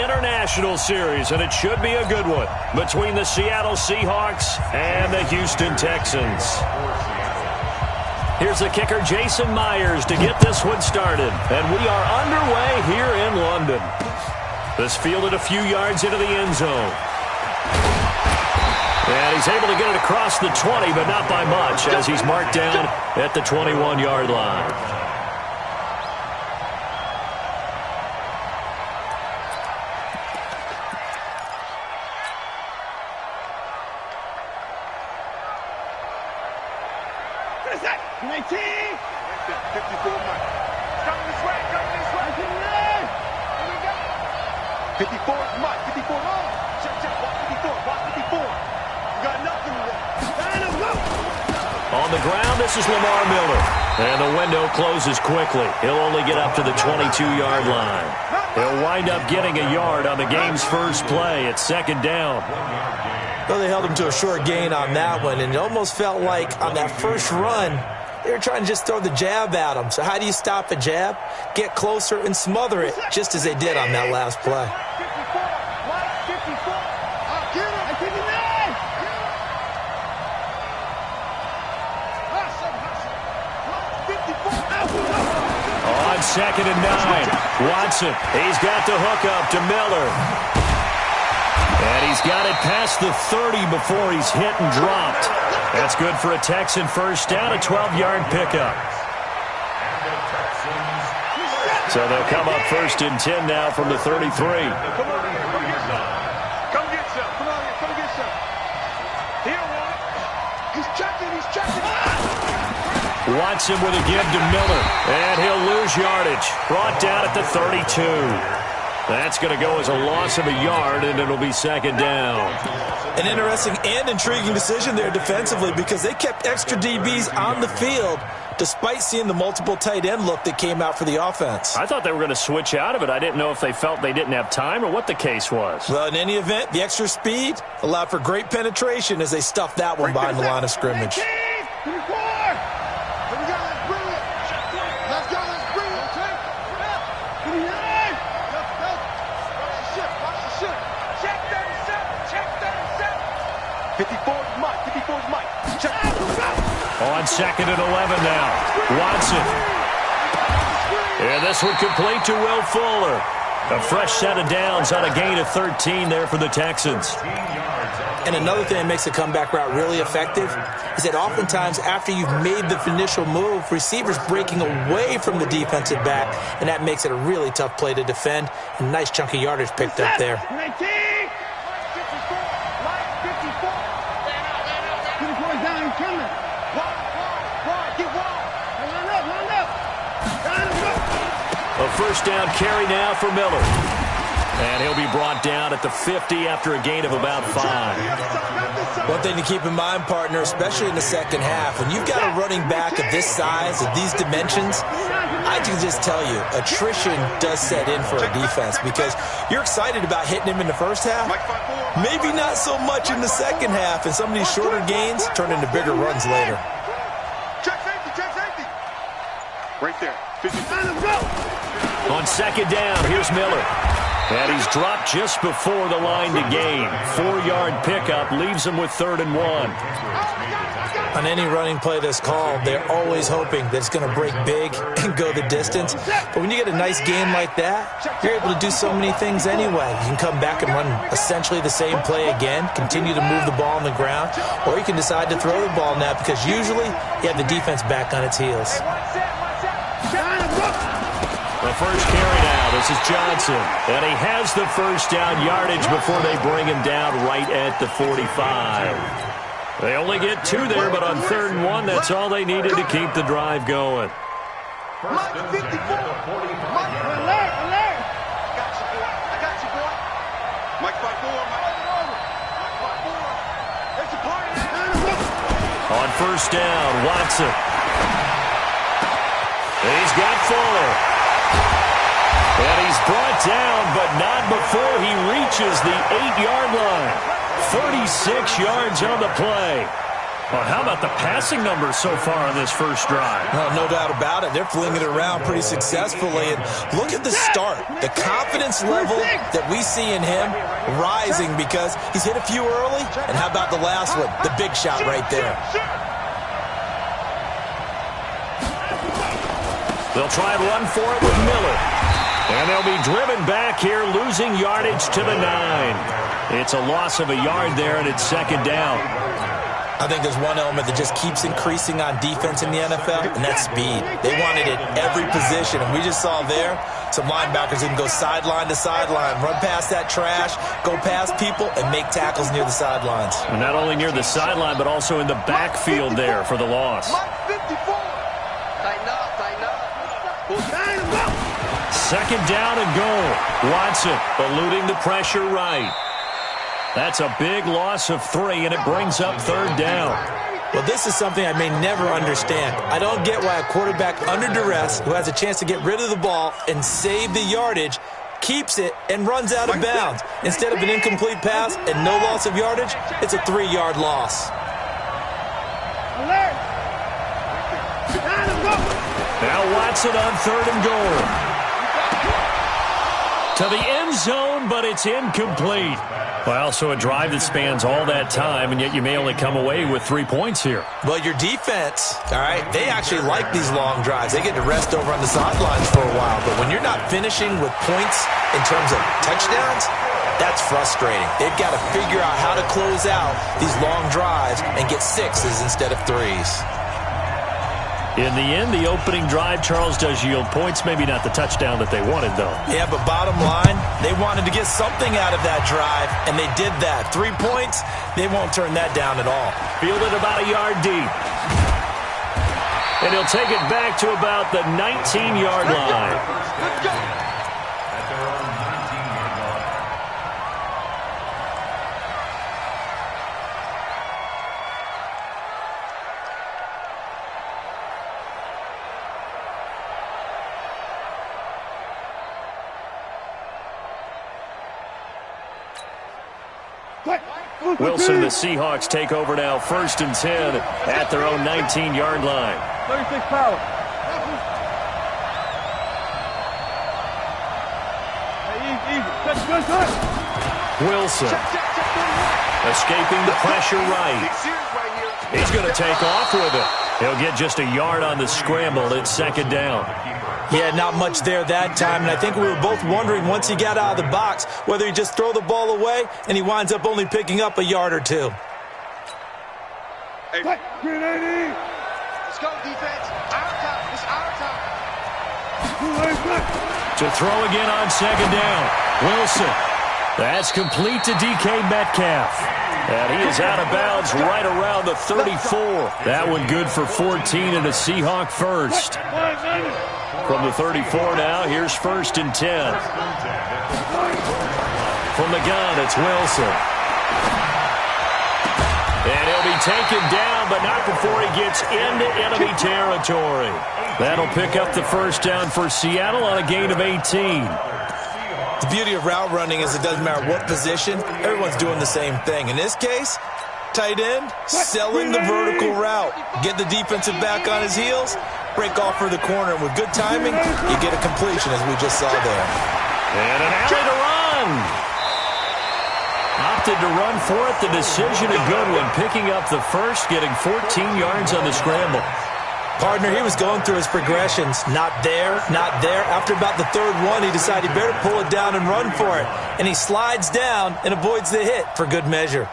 international series, and it should be a good one between the Seattle Seahawks and the Houston Texans. Here's the kicker, Jason Myers, to get this one started. And we are underway here in London. This fielded a few yards into the end zone. And he's able to get it across the 20, but not by much, as he's marked down at the 21-yard line. On the ground, this is Lamar Miller. And the window closes quickly. He'll only get up to the 22-yard line. He'll wind up getting a yard on the game's first play. It's second down. Well, they held him to a short gain on that one, and it almost felt like on that first run, they were trying to just throw the jab at him. So how do you stop a jab? Get closer and smother it, just as they did on that last play. On 2nd and 9, Watson, he's got the hookup to Miller. And he's got it past the 30 before he's hit and dropped. That's good for a Texan first down, a 12-yard pickup. So they'll come up 1st and 10 now from the 33. Come get some. Come on, come get some. Here, he's checking, he's checking. Watson with a give to Miller, and he'll lose yardage. Brought down at the 32. That's going to go as a loss of a yard, and it'll be second down. An interesting and intriguing decision there defensively, because they kept extra DBs on the field despite seeing the multiple tight end look that came out for the offense. I thought they were going to switch out of it. I didn't know if they felt they didn't have time or what the case was. Well, in any event, the extra speed allowed for great penetration as they stuffed that one behind the line of scrimmage. On 2nd and 11 now, Watson. And this one complete to Will Fuller. A fresh set of downs on a gain of 13 there for the Texans. And another thing that makes the comeback route really effective is that oftentimes after you've made the initial move, receivers breaking away from the defensive back, and that makes it a really tough play to defend. A nice chunk of yardage picked up there. A first down carry now for Miller. And he'll be brought down at the 50 after a gain of about 5. One thing to keep in mind, partner, especially in the second half, when you've got a running back of this size, of these dimensions, I can just tell you, attrition does set in for a defense, because you're excited about hitting him in the first half, maybe not so much in the second half, and some of these shorter gains turn into bigger runs later. Check safety. Right there. 50. On second down, here's Miller. And he's dropped just before the line to gain. 4-yard pickup leaves him with 3rd and 1. On any running play that's called, they're always hoping that it's going to break big and go the distance. But when you get a nice game like that, you're able to do so many things anyway. You can come back and run essentially the same play again, continue to move the ball on the ground, or you can decide to throw the ball now, because usually you have the defense back on its heels. The first carry now, this is Johnson. And he has the first down yardage before they bring him down right at the 45. They only get 2 there, but on 3rd and 1, that's all they needed to keep the drive going. Mike 54. Mike, alert. I got you, boy. Mike 54. It's a party. On first down, Watson. He's got Fuller. And he's brought down, but not before he reaches the 8-yard line. 36 yards on the play. Well, how about the passing numbers so far on this first drive? Well, no doubt about it. They're flinging it around pretty successfully. And look at the start. The confidence level that we see in him rising because he's hit a few early. And how about the last one? The big shot right there. They'll try and run for it with Miller. And they'll be driven back here, losing yardage to the 9. It's a loss of a yard there, and it's second down. I think there's one element that just keeps increasing on defense in the NFL, and that's speed. They want it at every position, and we just saw there some linebackers who can go sideline to sideline, run past that trash, go past people, and make tackles near the sidelines. And not only near the sideline, but also in the backfield there for the loss. Second down and goal. Watson eluding the pressure right. That's a big loss of 3, and it brings up third down. Well, this is something I may never understand. I don't get why a quarterback under duress who has a chance to get rid of the ball and save the yardage keeps it and runs out of bounds. Instead of an incomplete pass and no loss of yardage, it's a 3-yard loss. Now Watson on third and goal. To the end zone, but it's incomplete. Well, so a drive that spans all that time, and yet you may only come away with 3 points here. Well, your defense, all right, they actually like these long drives. They get to rest over on the sidelines for a while. But when you're not finishing with points in terms of touchdowns, that's frustrating. They've got to figure out how to close out these long drives and get 6s instead of 3s. In the end, the opening drive, Charles, does yield points. Maybe not the touchdown that they wanted, though. Yeah, but bottom line, they wanted to get something out of that drive, and they did that. 3 points, they won't turn that down at all. Fielded about a yard deep. And he'll take it back to about the 19-yard line. Let's go. Wilson and the Seahawks take over now, 1st and 10 at their own 19-yard line. 36 power. Wilson escaping the pressure right. He's going to take off with it. He'll get just a yard on the scramble. It's second down. Yeah, not much there that time, and I think we were both wondering once he got out of the box whether he'd just throw the ball away, and he winds up only picking up a yard or 2. Hey. Let's go, defense. Our time. It's our time. To throw again on second down. Wilson. That's complete to DK Metcalf. And he is out of bounds right around the 34. That one good for 14 and a Seahawk first. From the 34 now, here's 1st and 10. From the gun, it's Wilson. And he'll be taken down, but not before he gets into enemy territory. That'll pick up the first down for Seattle on a gain of 18. The beauty of route running is it doesn't matter what position, everyone's doing the same thing. In this case, tight end, selling the vertical route. Get the defensive back on his heels, break off for the corner. And with good timing, you get a completion as we just saw there. And an alley to run. Opted to run for it. The decision a good one. Picking up the first, getting 14 yards on the scramble. Partner, he was going through his progressions. Not there, not there. After about the 3rd one, he decided he better pull it down and run for it. And he slides down and avoids the hit for good measure.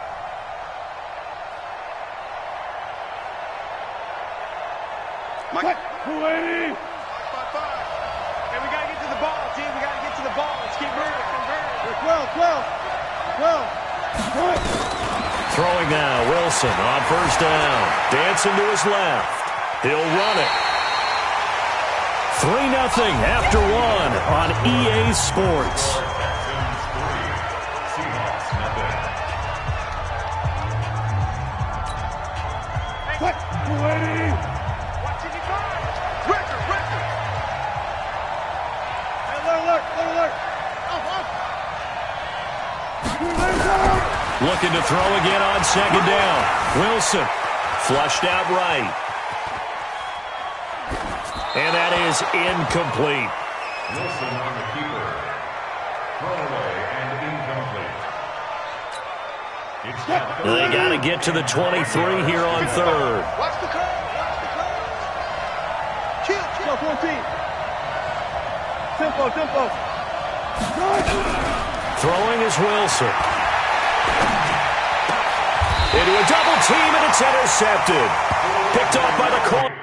Mike. 280. 5-5. Hey, we got to get to the ball, team. We got to get to the ball. Let's keep moving. 12. Throwing now, Wilson on 1st down. Dancing to his left. He'll run it. 3-0 after 1 on EA Sports. Looking to throw again on second down. Wilson Flushed out right. And that is incomplete. Wilson on the keeper. Throwaway and incomplete. They got to get to the 23 here on third. Watch the curve. Watch the curve. Kill. 14. Tempo. Throwing is Wilson. Into a double team, and it's intercepted. Picked off by the corner.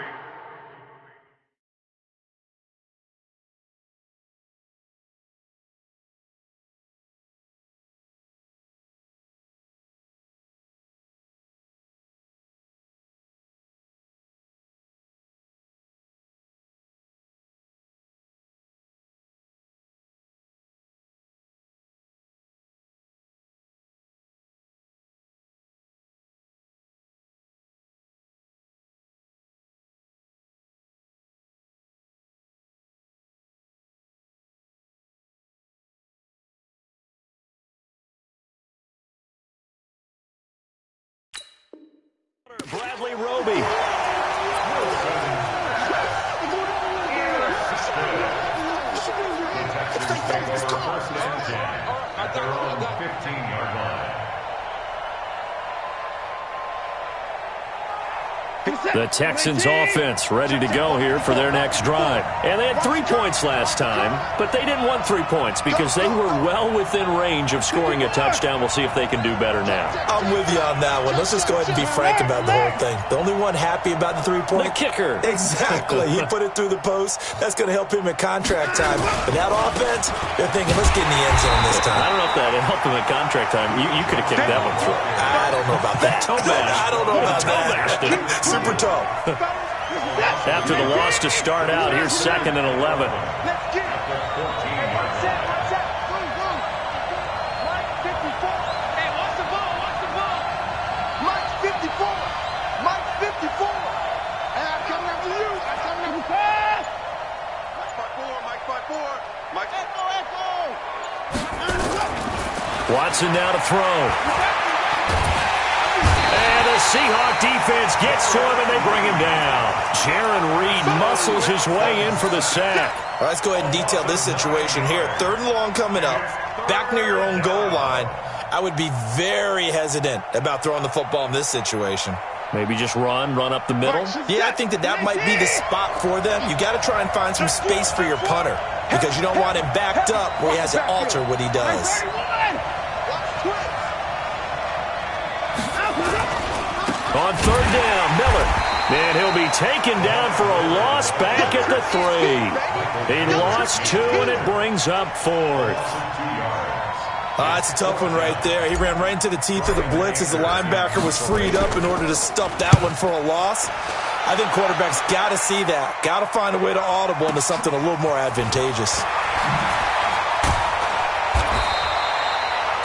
Bradley Roby. At their own 15-yard line. The Texans offense ready to go here for their next drive. And they had 3 points last time, but they didn't want 3 points because they were well within range of scoring a touchdown. We'll see if they can do better now. I'm with you on that one. Let's just go ahead and be frank about the whole thing. The only one happy about the 3-point? The kicker. Exactly. He put it through the post. That's going to help him at contract time. But that offense, they're thinking, let's get in the end zone this time. I don't know if that helped him at contract time. You could have kicked that one through. I don't know about that. I don't know about that. Super toe. After the loss to start out, here's 2nd and 11. Let's get it. Watch that. Mike 54. Hey, watch the ball. Mike 54. And I'm coming after you. Mike 54. Watson now to throw. And the Seahawk defense gets to him, and they bring him down. Jaron Reed muscles his way in for the sack. All right, let's go ahead and detail this situation here. 3rd and long coming up, back near your own goal line. I would be very hesitant about throwing the football in this situation. Maybe just run up the middle. Yeah, I think that might be the spot for them. You got to try and find some space for your punter because you don't want him backed up where he has to alter what he does. On 3rd down, Miller. And he'll be taken down for a loss back at the 3. He lost 2, and it brings up 4th. That's a tough one right there. He ran right into the teeth of the blitz as the linebacker was freed up in order to stuff that one for a loss. I think quarterbacks got to see that. Got to find a way to audible into something a little more advantageous.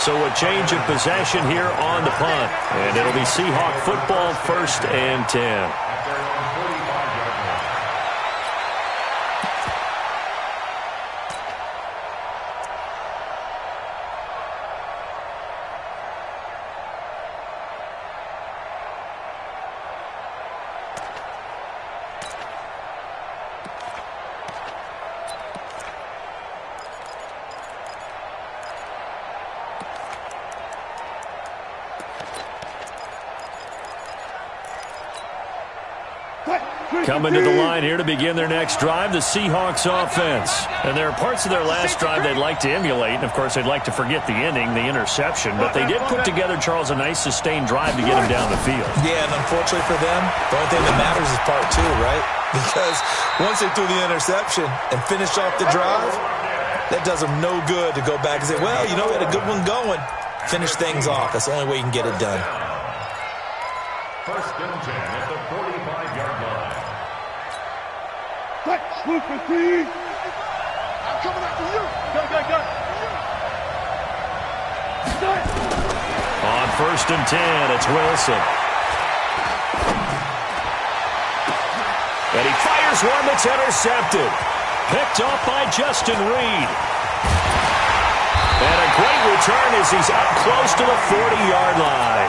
So a change of possession here on the punt. And it'll be Seahawk football, 1st and 10. Coming to the line here to begin their next drive, the Seahawks offense. And there are parts of their last drive they'd like to emulate. And, of course, they'd like to forget the ending, the interception. But they did put together, Charles, a nice sustained drive to get him down the field. Yeah, and unfortunately for them, the only thing that matters is part 2, right? Because once they threw the interception and finished off the drive, that does them no good to go back and say, well, we had a good one going. Finish things off. That's the only way you can get it done. 1st and 10 at the 45-yard line. I'm coming after you. Go. On 1st and 10, it's Wilson. And he fires one that's intercepted. Picked off by Justin Reed. And a great return as he's up close to the 40-yard line.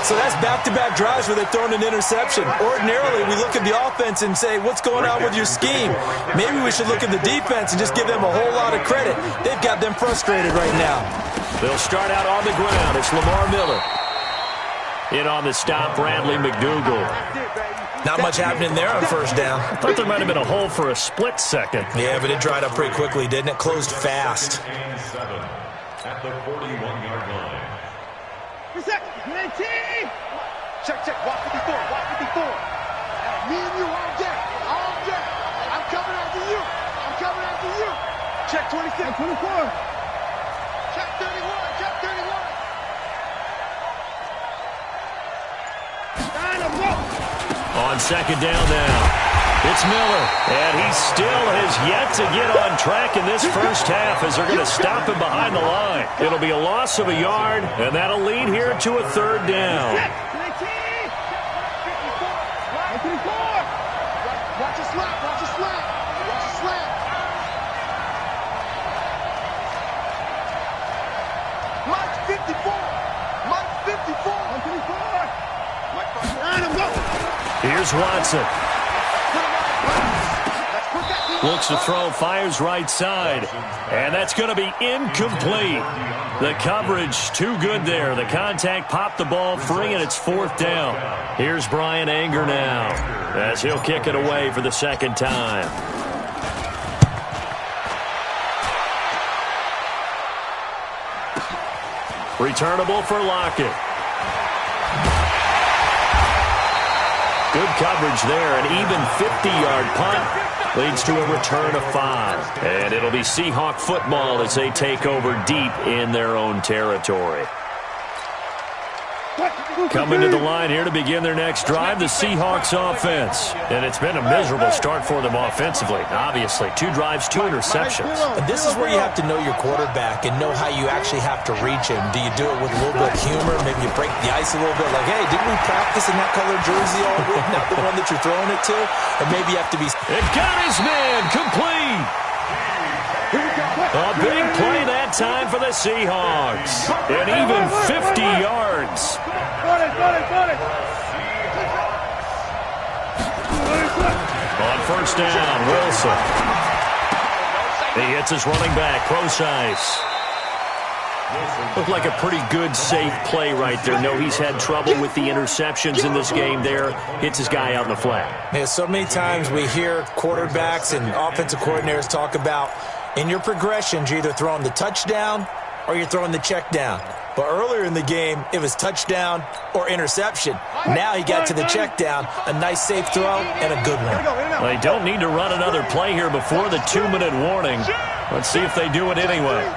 So that's back-to-back drives where they're throwing an interception. Ordinarily, we look at the offense and say, what's going on with your scheme? Maybe we should look at the defense and just give them a whole lot of credit. They've got them frustrated right now. They'll start out on the ground. It's Lamar Miller. In on the stop, Bradley McDougal. Not much happening there on first down. I thought there might have been a hole for a split second. Yeah, but it dried up pretty quickly, didn't it? Closed fast. At the 41-yard line. Reset. Check, check. Walk 54. Walk 54. Me and you all day. All day. I'm coming after you. I'm coming after you. Check 26. 24. Check 31. Check 31. On second down now. It's Miller, and he still has yet to get on track in this first half as they're going to stop him behind the line. It'll be a loss of a yard, and that'll lead here to a third down. Watch a slap, watch a slap, watch a slap. Mike 54, Mike 54. 124. Here's Watson. Looks to throw, fires right side, and that's going to be incomplete. The coverage too good there. The contact popped the ball free, and it's fourth down. Here's Brian Anger now as he'll kick it away for the second time. Returnable for Lockett. Good coverage there, an even 50-yard punt. Leads to a return of 5. And it'll be Seahawk football as they take over deep in their own territory. Coming to the line here to begin their next drive, the Seahawks offense. And it's been a miserable start for them offensively. Obviously, 2 drives, 2 interceptions. And this is where you have to know your quarterback and know how you actually have to reach him. Do you do it with a little bit of humor? Maybe you break the ice a little bit. Like, hey, didn't we practice in that color jersey all week? Not the one that you're throwing it to? Or maybe you have to be... It got his man complete. A big play that time for the Seahawks. And even 50 yards. On first down, Wilson. He hits his running back, Procise. Looked like a pretty good, safe play right there. No, he's had trouble with the interceptions in this game there. Hits his guy out in the flat. Yeah, so many times we hear quarterbacks and offensive coordinators talk about in your progressions, you're either throwing the touchdown or you're throwing the check down. But earlier in the game, it was touchdown or interception. Now he got to the check down, a nice safe throw, and a good one. They don't need to run another play here before the 2-minute warning. Let's see if they do it anyway.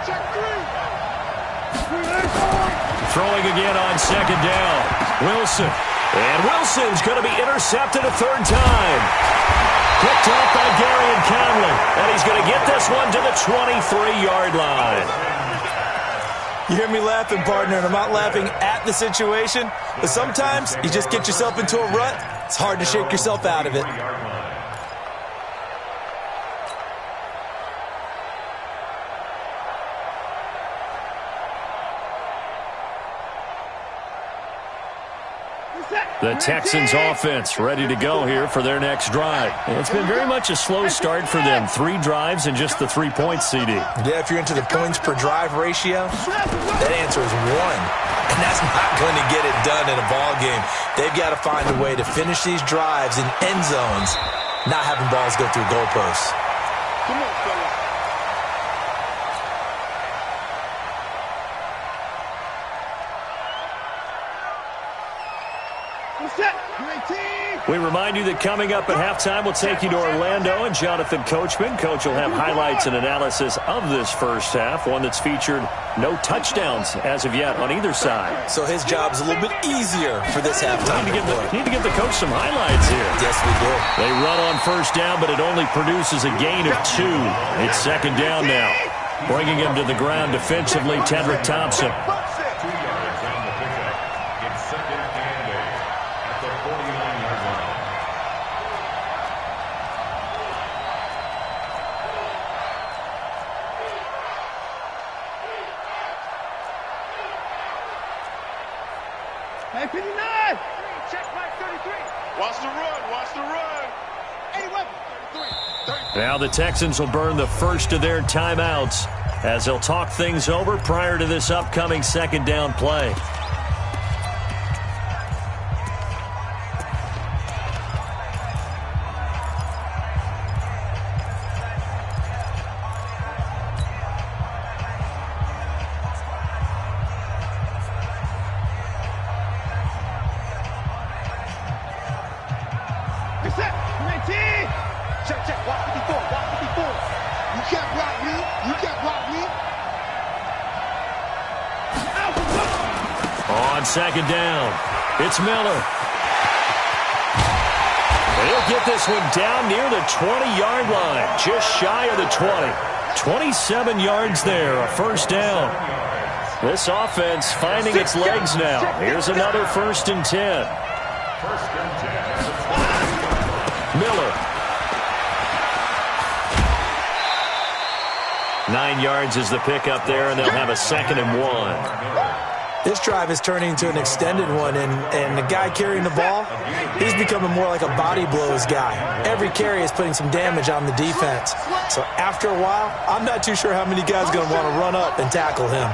Throwing again on second down. Wilson. And Wilson's going to be intercepted a third time. Picked off by Gary and Conley. And he's going to get this one to the 23-yard line. You hear me laughing, partner, and I'm not laughing at the situation. But sometimes you just get yourself into a rut. It's hard to shake yourself out of it. The Texans offense ready to go here for their next drive. It's been very much a slow start for them. 3 drives and just the 3 points, CD. Yeah, if you're into the points per drive ratio, that answer is 1. And that's not going to get it done in a ball game. They've got to find a way to finish these drives in end zones, not having balls go through goalposts. Come on, fellas. We remind you that coming up at halftime, we'll take you to Orlando and Jonathan Coachman. Coach will have highlights and analysis of this first half, one that's featured no touchdowns as of yet on either side. So his job's a little bit easier for this halftime. Need to give the coach some highlights here. Yes, we do. They run on first down, but it only produces a gain of 2. It's second down now. Bringing him to the ground defensively, Tedrick Thompson. 2 yards on the pickup. It's second and 8 at the 49-yard line. Hey, 59. Check back 33. Watch the run. Watch the run. 81. 33. Now the Texans will burn the first of their timeouts as they'll talk things over prior to this upcoming second down play. Second down. It's Miller. He'll get this one down near the 20-yard line, just shy of the 20. 27 yards there, a first down. This offense finding its legs now. Here's another 1st and 10. Miller. 9 yards is the pickup there, and they'll have a 2nd and 1. This drive is turning into an extended one, and the guy carrying the ball, he's becoming more like a body blows guy. Every carry is putting some damage on the defense. So after a while, I'm not too sure how many guys are going to want to run up and tackle him.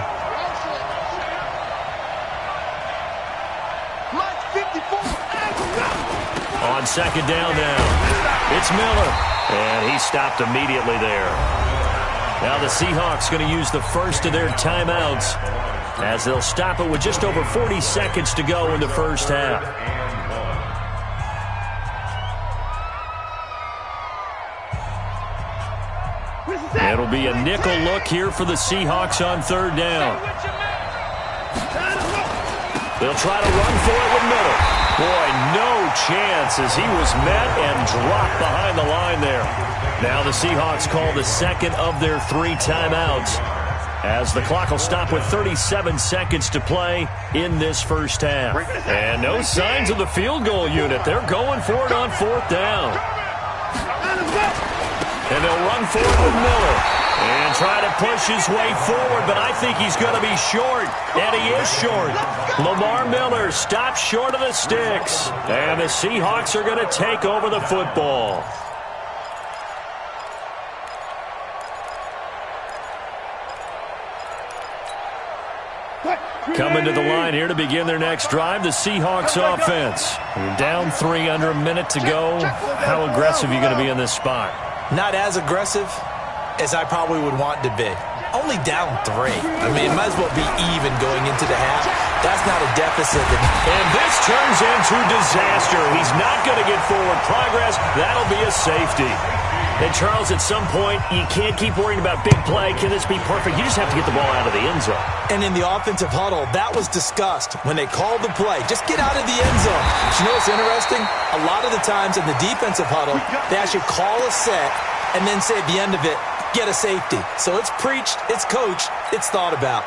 On second down now, it's Miller, and he stopped immediately there. Now the Seahawks going to use the first of their timeouts as they'll stop it with just over 40 seconds to go in the first half. It'll be a nickel look here for the Seahawks on 3rd down. They'll try to run for it with Miller. Boy, no chance as he was met and dropped behind the line there. Now the Seahawks call the second of their 3 timeouts, as the clock will stop with 37 seconds to play in this first half. And no signs of the field goal unit. They're going for it on 4th down. And they'll run for it with Miller and try to push his way forward, but I think he's going to be short, and he is short. Lamar Miller stops short of the sticks, and the Seahawks are going to take over the football. Coming to the line here to begin their next drive, the Seahawks offense. You're down 3 under a minute to go. How aggressive are you going to be in this spot? Not as aggressive as I probably would want to be. Only down 3. I mean, it might as well be even going into the half. That's not a deficit. And this turns into disaster. He's not going to get forward progress. That'll be a safety. And, Charles, at some point, you can't keep worrying about big play. Can this be perfect? You just have to get the ball out of the end zone. And in the offensive huddle, that was discussed when they called the play. Just get out of the end zone. But you know what's interesting? A lot of the times in the defensive huddle, they actually call a set and then say at the end of it, get a safety. So it's preached, it's coached, it's thought about.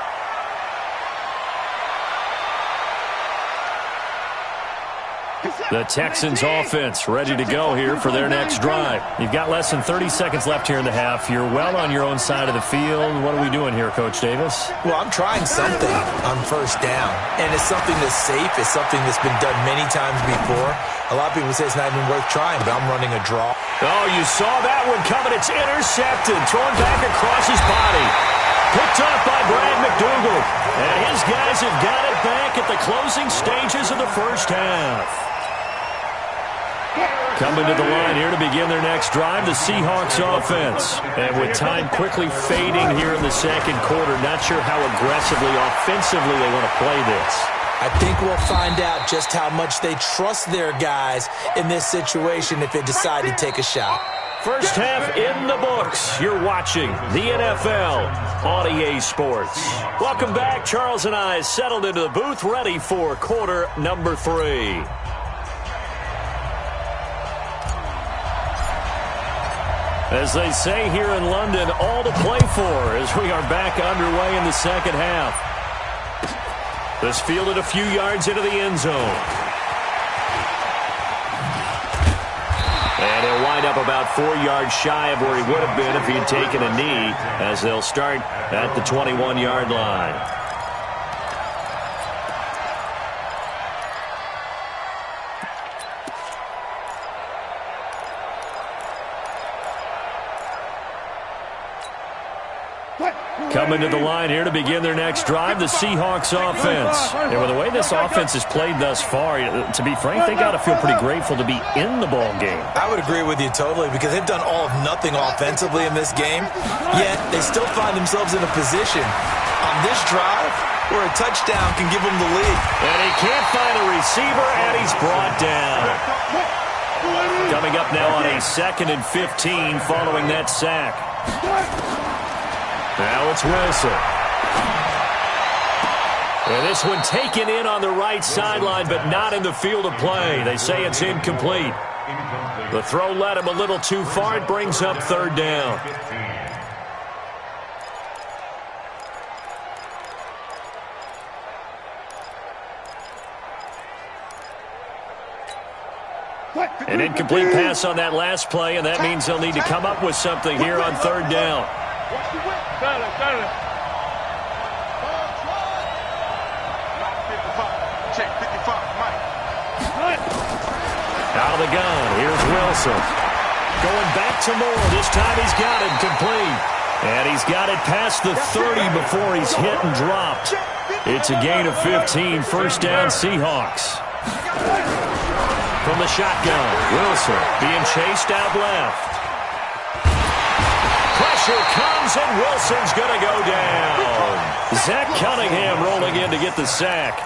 The Texans offense ready to go here for their next drive. You've got less than 30 seconds left here in the half. You're well on your own side of the field. What are we doing here, Coach Davis? Well, I'm trying something on 1st down, and it's something that's safe. It's something that's been done many times before. A lot of people say it's not even worth trying, but I'm running a draw. Oh, you saw that one coming. It's intercepted, thrown back across his body. Picked off by Brad McDougal. And his guys have got it back at the closing stages of the first half. Coming to the line here to begin their next drive, the Seahawks offense. And with time quickly fading here in the second quarter, not sure how aggressively, offensively they want to play this. I think we'll find out just how much they trust their guys in this situation if they decide to take a shot. First half in the books. You're watching the NFL on EA Sports. Welcome back. Charles and I settled into the booth, ready for quarter number 3. As they say here in London, all to play for as we are back underway in the second half. This fielded a few yards into the end zone. And he'll wind up about 4 yards shy of where he would have been if he had taken a knee, as they'll start at the 21-yard line. Coming to the line here to begin their next drive, the Seahawks offense. And with the way this offense has played thus far, to be frank, they got to feel pretty grateful to be in the ball game. I would agree with you totally because they've done all of nothing offensively in this game, yet they still find themselves in a position on this drive where a touchdown can give them the lead. And he can't find a receiver, and he's brought down. Coming up now on a 2nd and 15 following that sack. Now it's Wilson. And this one taken in on the right sideline, but not in the field of play. They say it's incomplete. The throw led him a little too far. It brings up 3rd down. An incomplete pass on that last play, and that means they'll need to come up with something here on 3rd down. Out of the gun, here's Wilson. Going back to Moore. This time he's got it complete. And he's got it past the 30 before he's hit and dropped. It's a gain of 15, 1st down Seahawks. From the shotgun, Wilson being chased out left. Pressure comes, and Wilson's going to go down. Zach Cunningham rolling in to get the sack.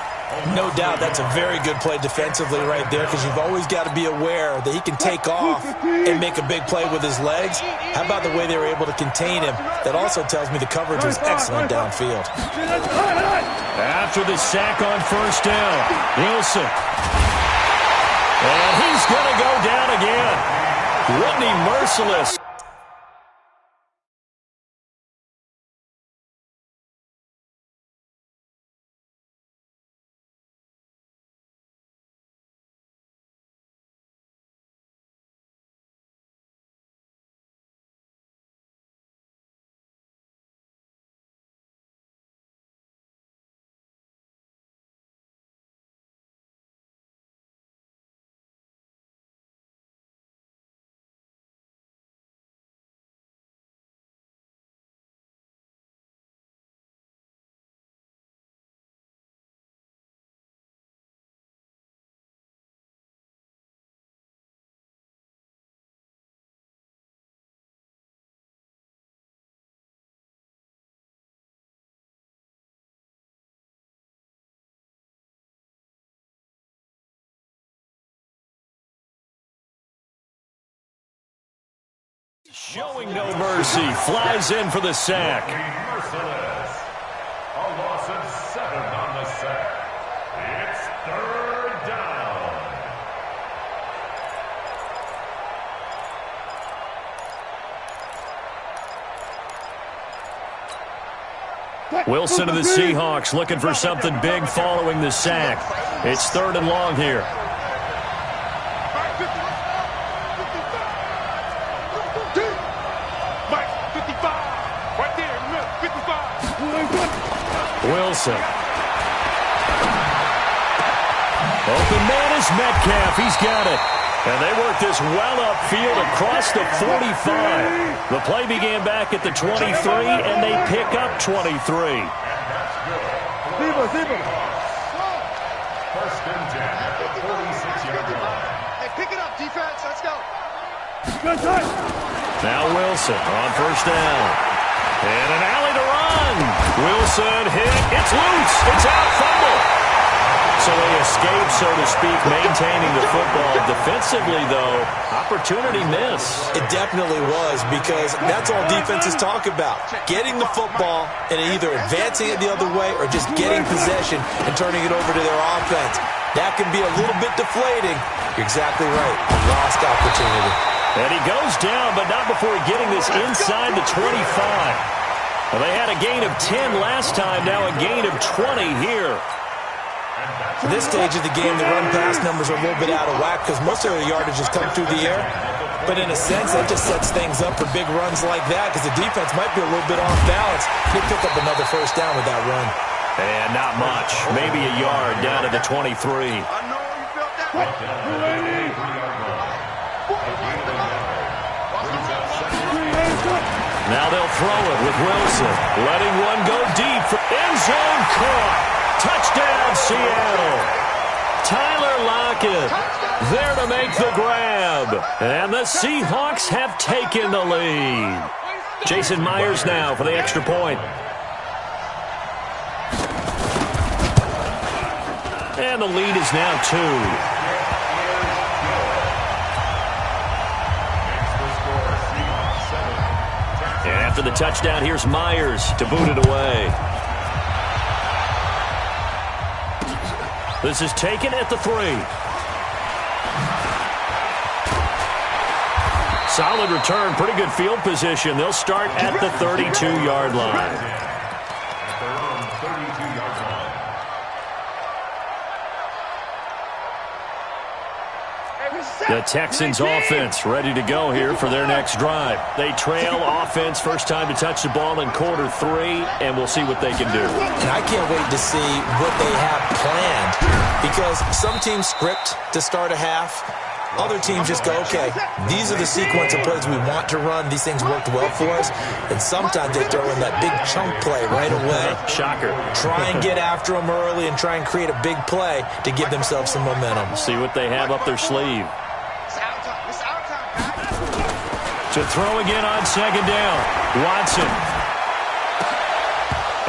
No doubt that's a very good play defensively right there because you've always got to be aware that he can take off and make a big play with his legs. How about the way they were able to contain him? That also tells me the coverage was excellent downfield. After the sack on 1st down, Wilson. And he's going to go down again. Whitney merciless. Showing no mercy, flies in for the sack. Merciless. A loss of 7 on the sack. It's 3rd down. Wilson and the Seahawks looking for something big following the sack. It's 3rd and long here. Wilson. Open man is Metcalf. He's got it. And they work this well upfield across the 45. The play began back at the 23, and they pick up 23. First and 10 at the 46-yard line. Hey, pick it up, defense. Let's go. Now Wilson on 1st down. And an alley to run. Wilson hit. It's loose. It's out. Fumble. So they escape, so to speak, maintaining the football. Defensively, though, opportunity miss. It definitely was because that's all defenses talk about. Getting the football and either advancing it the other way or just getting possession and turning it over to their offense. That can be a little bit deflating. You're exactly right. Lost opportunity. And he goes down, but not before getting this inside the 25. Well, they had a gain of 10 last time, now a gain of 20 here. At this stage of the game, the run-pass numbers are a little bit out of whack because most of the yardage has come through the air. But in a sense, that just sets things up for big runs like that because the defense might be a little bit off balance. He'll pick up another 1st down with that run. And not much. Maybe a yard down to the 23. I know you felt that way. Now they'll throw it with Wilson. Letting one go deep for end zone caught. Touchdown, Seattle. Tyler Lockett there to make the grab. And the Seahawks have taken the lead. Jason Myers now for the extra point. And the lead is now 2. And after the touchdown, here's Myers to boot it away. This is taken at the 3. Solid return, pretty good field position. They'll start at the 32-yard line. The Texans offense ready to go here for their next drive. They trail offense, first time to touch the ball in quarter 3, and we'll see what they can do. And I can't wait to see what they have planned, because some teams script to start a half. Other teams just go, okay, these are the sequence of plays we want to run. These things worked well for us. And sometimes they throw in that big chunk play right away. Shocker. Try and get after them early and try and create a big play to give themselves some momentum. See what they have up their sleeve. To throw again on second down. Watson.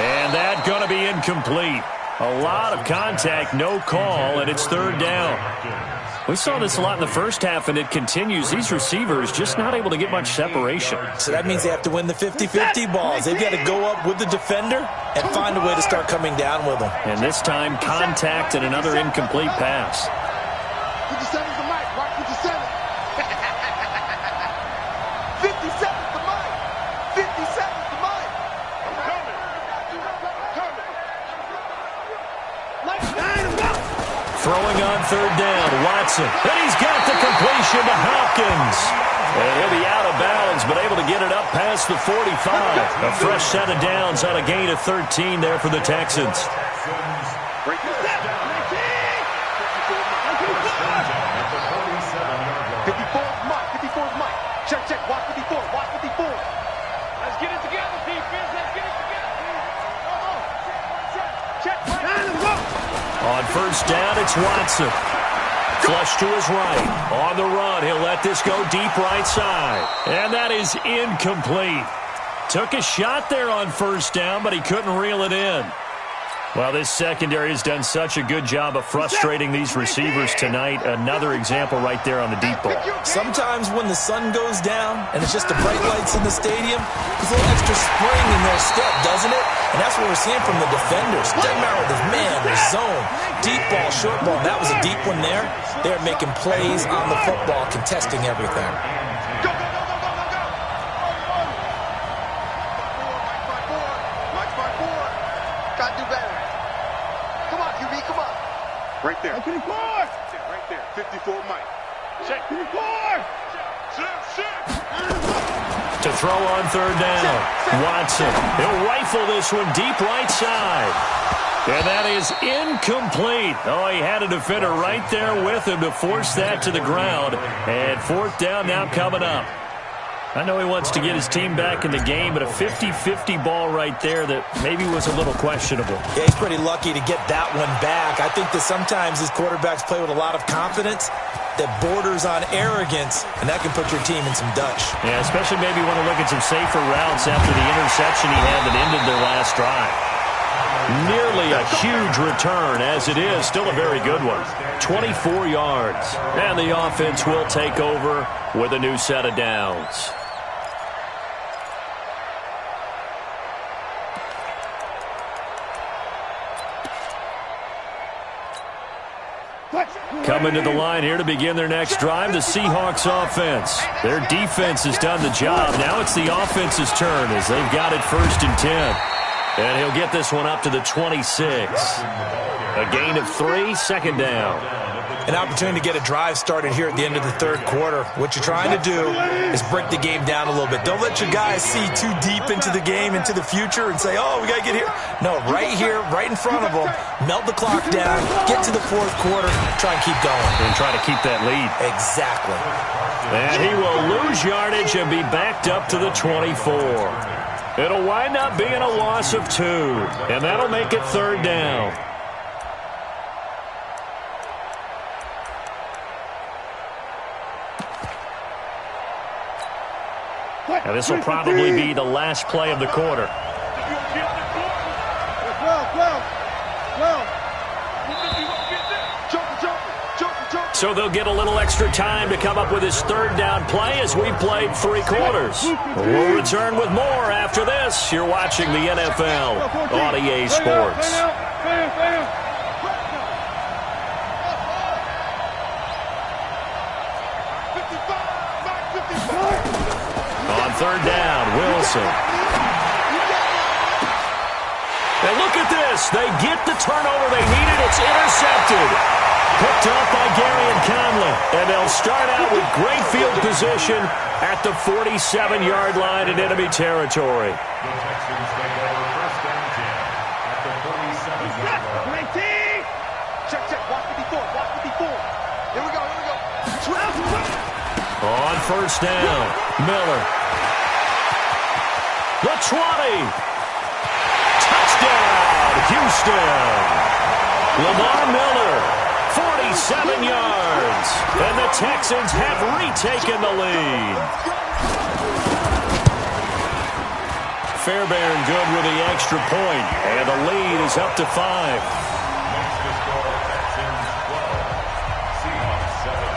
And that's going to be incomplete. A lot of contact, no call, and it's third down. We saw this a lot in the first half, and it continues. These receivers just not able to get much separation. So that means they have to win the 50-50 balls. They've got to go up with the defender and find a way to start coming down with them. And this time, contact and another incomplete pass. 57's the mic. Watch 57. 57's the mic. 57's the mic. Throwing on third down, Watson. And he's got the completion to Hopkins. And he'll be out of bounds, but able to get it up past the 45. A fresh set of downs on a gain of 13 there for the Texans. Check. Watch 54. Watch 54. Let's get it together, defense. Let's get it together. Check. On first down, it's Watson. Flush to his right. On the run, he'll let this go deep right side. And that is incomplete. Took a shot there on first down, but he couldn't reel it in. Well, this secondary has done such a good job of frustrating these receivers tonight. Another example right there on the deep ball. Sometimes when the sun goes down and it's just the bright lights in the stadium, there's a little extra spring in their step, doesn't it? And that's what we're seeing from the defenders. Doesn't matter if there's man, there's zone, deep ball, short ball. That was a deep one there. They're making plays on the football, contesting everything. Right there. 54. Right there. 54, Mike. Check. 54. To throw on third down. Watson. He'll rifle this one deep right side. And that is incomplete. Oh, he had a defender right there with him to force that to the ground. And fourth down now coming up. I know he wants to get his team back in the game, but a 50-50 ball right there that maybe was a little questionable. Yeah, he's pretty lucky to get that one back. I think that sometimes his quarterbacks play with a lot of confidence that borders on arrogance, and that can put your team in some Dutch. Yeah, especially maybe want to look at some safer routes after the interception he had that ended their last drive. Nearly a huge return, as it is. Still a very good one. 24 yards. And the offense will take over with a new set of downs. Coming to the line here to begin their next drive, the Seahawks offense. Their defense has done the job. Now it's the offense's turn as they've got it first and 10. And he'll get this one up to the 26. A gain of 3, second down. an opportunity to get a drive started here at the end of the third quarter. What you're trying to do is break the game down a little bit. Don't let your guys see too deep into the game, into the future, and say, oh, we got to get here. No, right here, right in front of them, melt the clock down, get to the fourth quarter, try and keep going. And try to keep that lead. Exactly. And he will lose yardage and be backed up to the 24. It'll wind up being a loss of 2, and that'll make it third down. And this will probably be the last play of the quarter. So they'll get a little extra time to come up with his third down play as we played 3 quarters. We'll return with more after this. You're watching the NFL on EA Sports. On third down, Wilson. And look at this. They get the turnover they needed. It's intercepted. Picked off by Gary and Conley. And they'll start out with great field position at the 47-yard line in enemy territory. The Texans take over first and 10 at the 47-yard line. Check. Watch 54. Here we go. On first down, Miller. The 20. Touchdown, Houston. Lamar Miller, 47 yards. And the Texans have retaken the lead. Fairbairn good with the extra point. And the lead is up to 5. Next to score, Texans 12, Seahawks 7.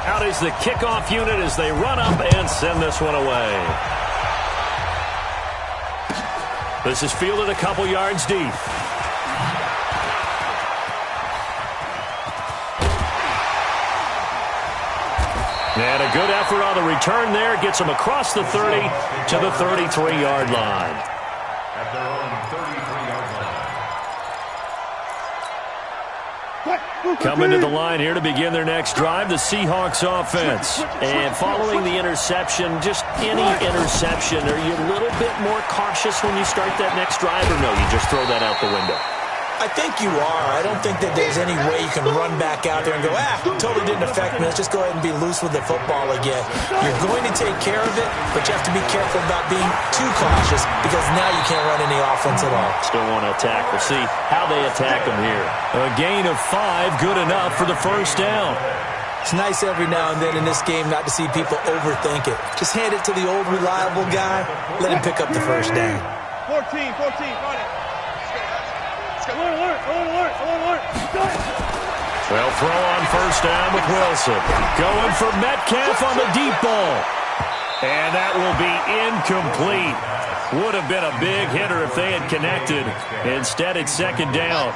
Out is the kickoff unit as they run up and send this one away. This is fielded a couple yards deep. And a good effort on the return there. Gets them across the 30 to the 33-yard line. At their own 33-yard line. Coming to the line here to begin their next drive, the Seahawks offense. And following the interception, just any interception, are you a little bit more cautious when you start that next drive, or no, you just throw that out the window? I think you are. I don't think that there's any way you can run back out there and go, totally didn't affect me. Let's just go ahead and be loose with the football again. You're going to take care of it, but you have to be careful about being too cautious because now you can't run any offense at all. Still want to attack. We'll see how they attack them here. A gain of 5, good enough for the first down. It's nice every now and then in this game not to see people overthink it. Just hand it to the old reliable guy. Let him pick up the first down. 14, got it. Alert. They'll throw on first down with Wilson. Going for Metcalf on the deep ball. And that will be incomplete. Would have been a big hitter if they had connected. Instead, it's second down.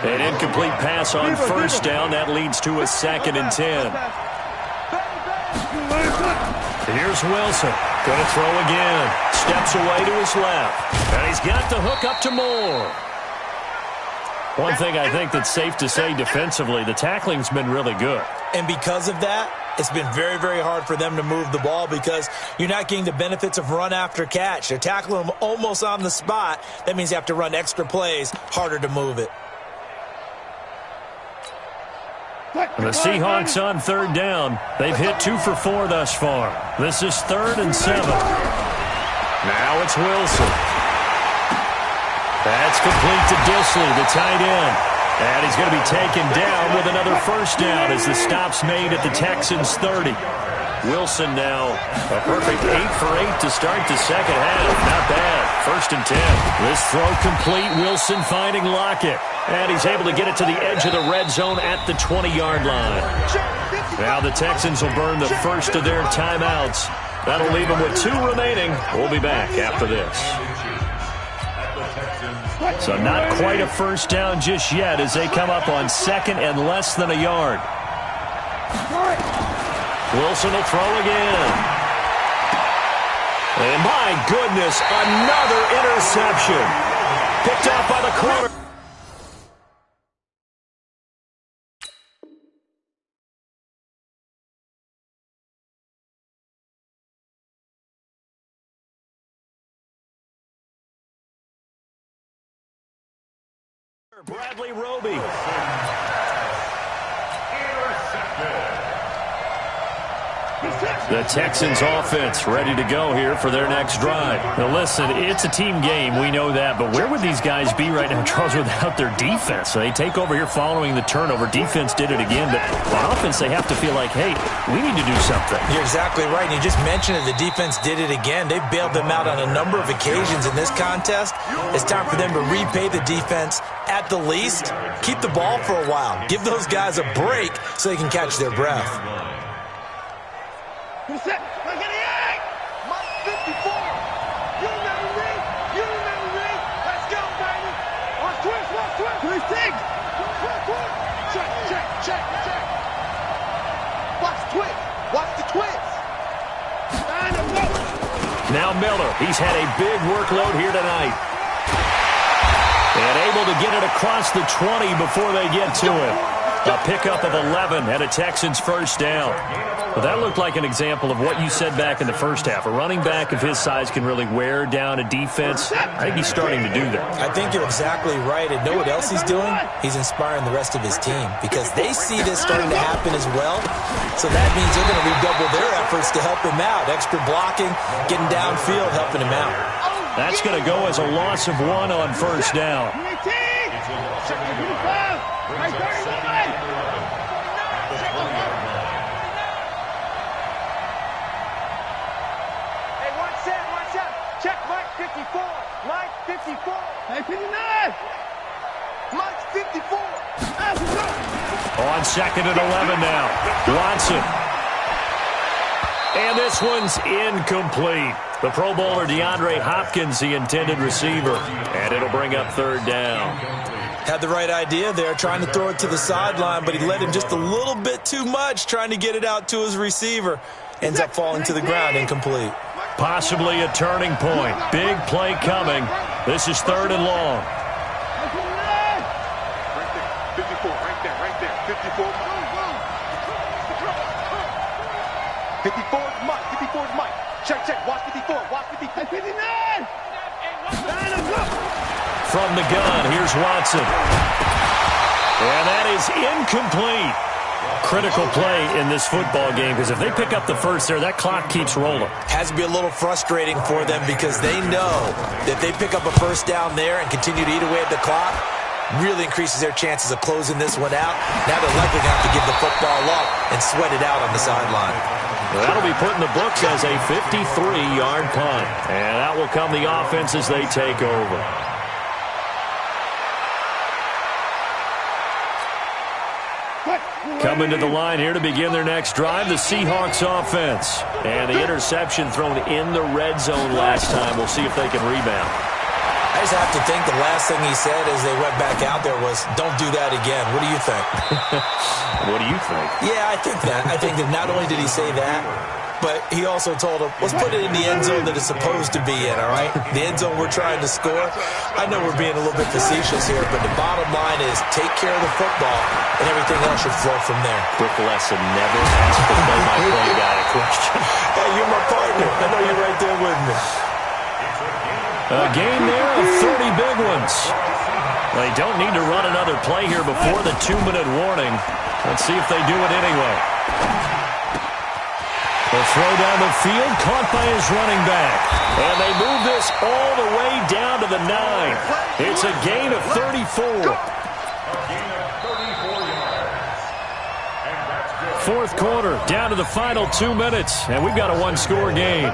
An incomplete pass on first down. That leads to a 2nd and 10. Here's Wilson. Going to throw again. Steps away to his left. And he's got the hook up to Moore. One thing I think that's safe to say defensively, the tackling's been really good. And because of that, it's been very, very hard for them to move the ball because you're not getting the benefits of run after catch. They're tackling them almost on the spot. That means you have to run extra plays, harder to move it. And the Seahawks on third down. They've hit 2 for 4 thus far. This is 3rd and 7. Now it's Wilson. That's complete to Disley, the tight end. And he's going to be taken down with another first down as the stop's made at the Texans' 30. Wilson now a perfect 8 for 8 to start the second half. Not bad. 1st and 10. This throw complete. Wilson finding Lockett. And he's able to get it to the edge of the red zone at the 20-yard line. Now the Texans will burn the first of their timeouts. That'll leave them with 2 remaining. We'll be back after this. So not quite a first down just yet as they come up on 2nd and less than a yard. Wilson will throw again. And my goodness, another interception. Picked off by the corner. Bradley Roby. The Texans offense ready to go here for their next drive. Now listen, it's a team game, we know that, but where would these guys be right now, Charles, without their defense? So they take over here following the turnover. Defense did it again, but on offense they have to feel like, hey, we need to do something. You're exactly right, and you just mentioned it. The defense did it again. They bailed them out on a number of occasions in this contest. It's time for them to repay the defense at the least. Keep the ball for a while. Give those guys a break so they can catch their breath. Mike 54. You remember me? You remember me? Let's go, baby. Watch twist, watch twist. 26. Check. Watch twist. Watch the twist. Now Miller, he's had a big workload here tonight. And able to get it across the 20 before they get to him. A pickup of 11 and a Texans first down. Well, that looked like an example of what you said back in the first half. A running back of his size can really wear down a defense. I think he's starting to do that. I think you're exactly right. And know what else he's doing? He's inspiring the rest of his team because they see this starting to happen as well. So that means they're going to redouble their efforts to help him out. Extra blocking, getting downfield, helping him out. That's going to go as a loss of 1 on first down. Check Mike 54. Mike 54. Mike 59. Mike 54. On second and 11 now. Watson. And this one's incomplete. The Pro Bowler DeAndre Hopkins, the intended receiver. And it'll bring up third down. Had the right idea there, trying to throw it to the sideline, but he led him just a little bit too much, trying to get it out to his receiver. Ends up falling to the ground, incomplete. Possibly a turning point. Big play coming. This is third and long. Right there. 54, right there. 54. 54 is Mike. 54 is Mike. Check. Watch 54. Watch 54. 59. From the gun, here's Watson. And that is incomplete. Critical play in this football game because if they pick up the first there, that clock keeps rolling. Has to be a little frustrating for them because they know that they pick up a first down there and continue to eat away at the clock, really increases their chances of closing this one out. Now they're likely going to have to give the football up and sweat it out on the sideline. Well, that'll be put in the books as a 53-yard punt. And that will come the offense as they take over. Coming to the line here to begin their next drive, the Seahawks offense. And the interception thrown in the red zone last time. We'll see if they can rebound. I just have to think the last thing he said as they went back out there was, don't do that again. What do you think? What do you think? Yeah, I think that. I think that not only did he say that, but he also told him, let's put it in the end zone that it's supposed to be in, all right? The end zone we're trying to score. I know we're being a little bit facetious here, but the bottom line is take care of the football, and everything else should flow from there. Quick lesson, never ask the play-by-play guy a question. Hey, you're my partner. I know you're right there with me. A game there of 30 big ones. They don't need to run another play here before the 2-minute warning. Let's see if they do it anyway. The throw down the field, caught by his running back. And they move this all the way down to the 9. It's a gain of 34. Fourth quarter, down to the final 2 minutes. And we've got a one-score game.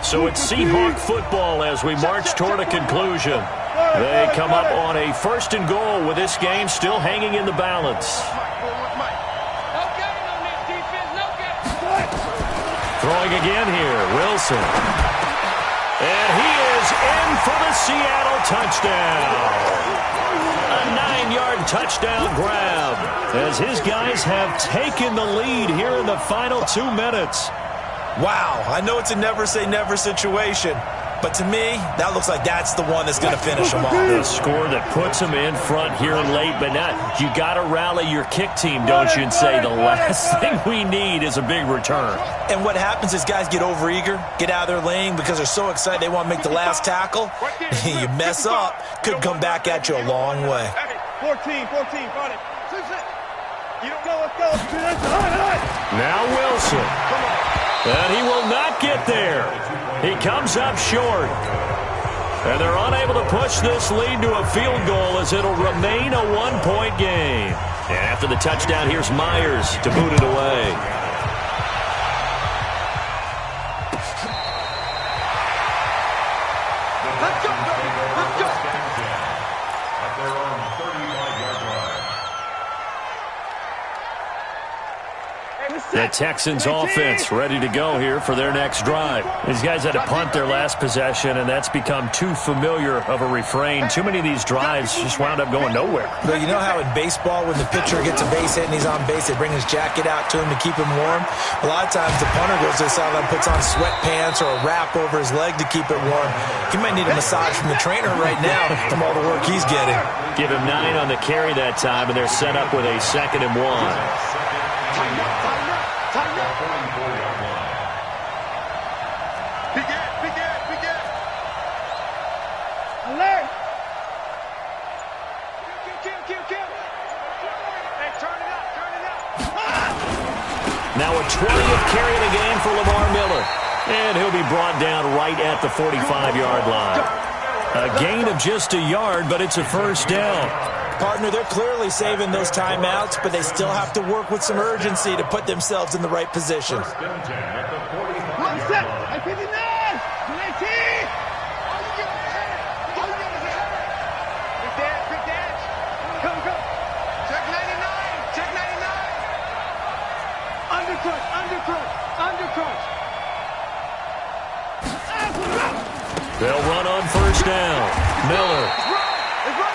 So it's Seahawk football as we march toward a conclusion. They come up on a first and goal with this game still hanging in the balance. Throwing again here, Wilson. And he is in for the Seattle touchdown. A 9-yard touchdown grab as his guys have taken the lead here in the final 2 minutes. Wow, I know it's a never-say-never situation, But to me, that looks like that's the one that's going to finish them off. The score that puts them in front here late, but not. You got to rally your kick team, don't you, and say the last thing we need is a big return. And what happens is guys get overeager, get out of their lane because they're so excited they want to make the last tackle. You mess up, could come back at you a long way. 14, got it. You don't know what's going on. Now Wilson. And he will not get there. He comes up short. And they're unable to push this lead to a field goal as it'll remain a one-point game. And after the touchdown, here's Myers to boot it away. The Texans offense ready to go here for their next drive. These guys had to punt their last possession, and that's become too familiar of a refrain. Too many of these drives just wound up going nowhere. But you know how in baseball, when the pitcher gets a base hit and he's on base, they bring his jacket out to him to keep him warm? A lot of times the punter goes to the sideline, puts on sweatpants or a wrap over his leg to keep it warm. He might need a massage from the trainer right now from all the work he's getting. Give him 9 on the carry that time, and they're set up with a 2nd and 1. Now a 20th carry of the game for Lamar Miller. And he'll be brought down right at the 45-yard line. A gain of just a yard, but it's a first down. Partner, they're clearly saving those timeouts, but they still have to work with some urgency to put themselves in the right position. They'll run on first down. Miller.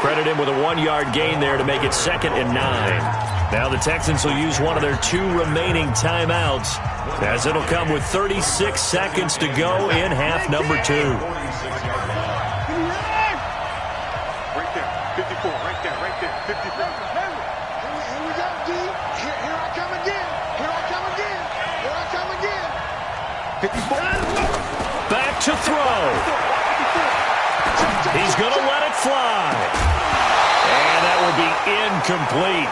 Credit him with a 1-yard gain there to make it 2nd and 9. Now the Texans will use one of their 2 remaining timeouts, as it'll come with 36 seconds to go in half number 2. Right there, 54, right there, 54. Here we go, D. Here I come again. 54. Back to throw. He's going to let it fly. And that will be incomplete.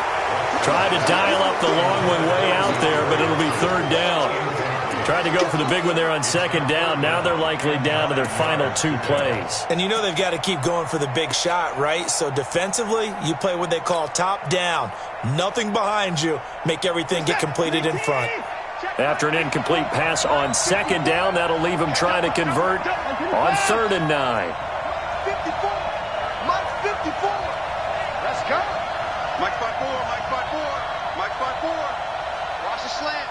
Tried to dial up the long one way out there, but it'll be 3rd down. Tried to go for the big one there on 2nd down. Now they're likely down to their final 2 plays. And you know they've got to keep going for the big shot, right? So defensively, you play what they call top down. Nothing behind you. Make everything get completed in front. After an incomplete pass on 2nd down, that'll leave him trying to convert on 3rd and 9. 54. Mike 54. Let's go. Mike 5-4. Mike 5-4. Watch the slant.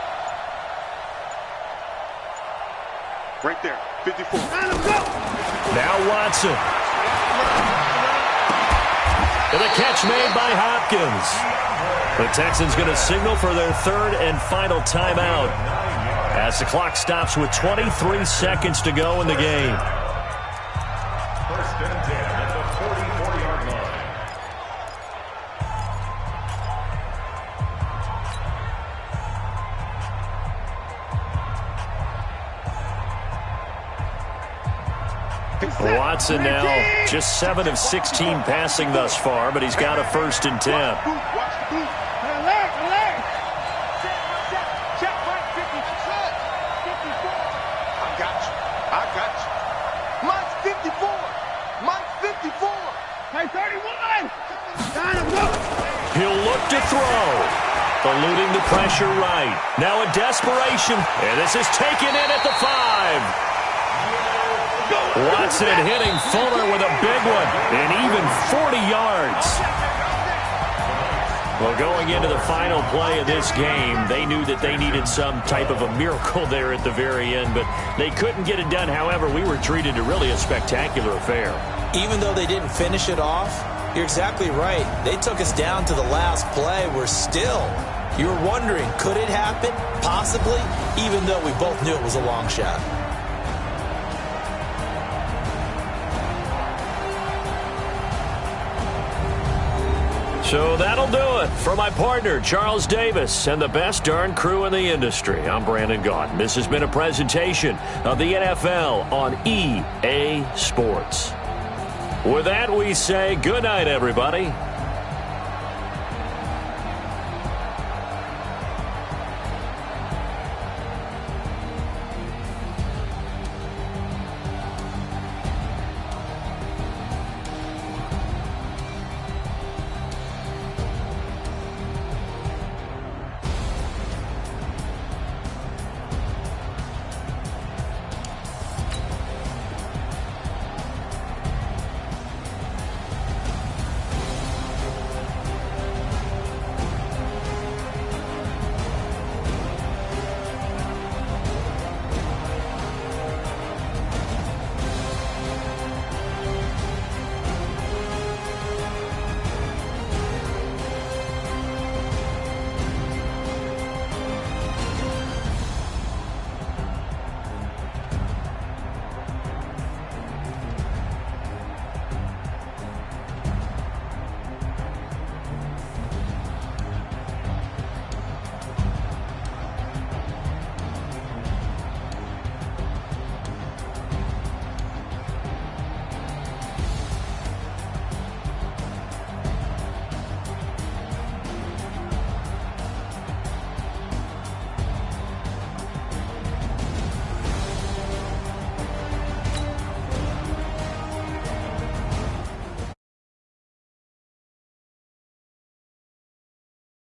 Right there. 54. Now Watson. And a catch made by Hopkins. The Texans going to signal for their 3rd and final timeout as the clock stops with 23 seconds to go in the game. 1st and 10 at the 44-yard line. Watson now just 7 of 16 passing thus far, but he's got a 1st and 10. He'll look to throw. Eluding the pressure right. Now a desperation. And this is taken in at the 5. Watson hitting Fuller with a big one. And even 40 yards. Well, going into the final play of this game, they knew that they needed some type of a miracle there at the very end, but they couldn't get it done. However, we were treated to really a spectacular affair. Even though they didn't finish it off, you're exactly right. They took us down to the last play. We're still, you were wondering, could it happen? Possibly, even though we both knew it was a long shot. So that'll do it for my partner, Charles Davis, and the best darn crew in the industry. I'm Brandon Gaudin. This has been a presentation of the NFL on EA Sports. With that, we say good night, everybody.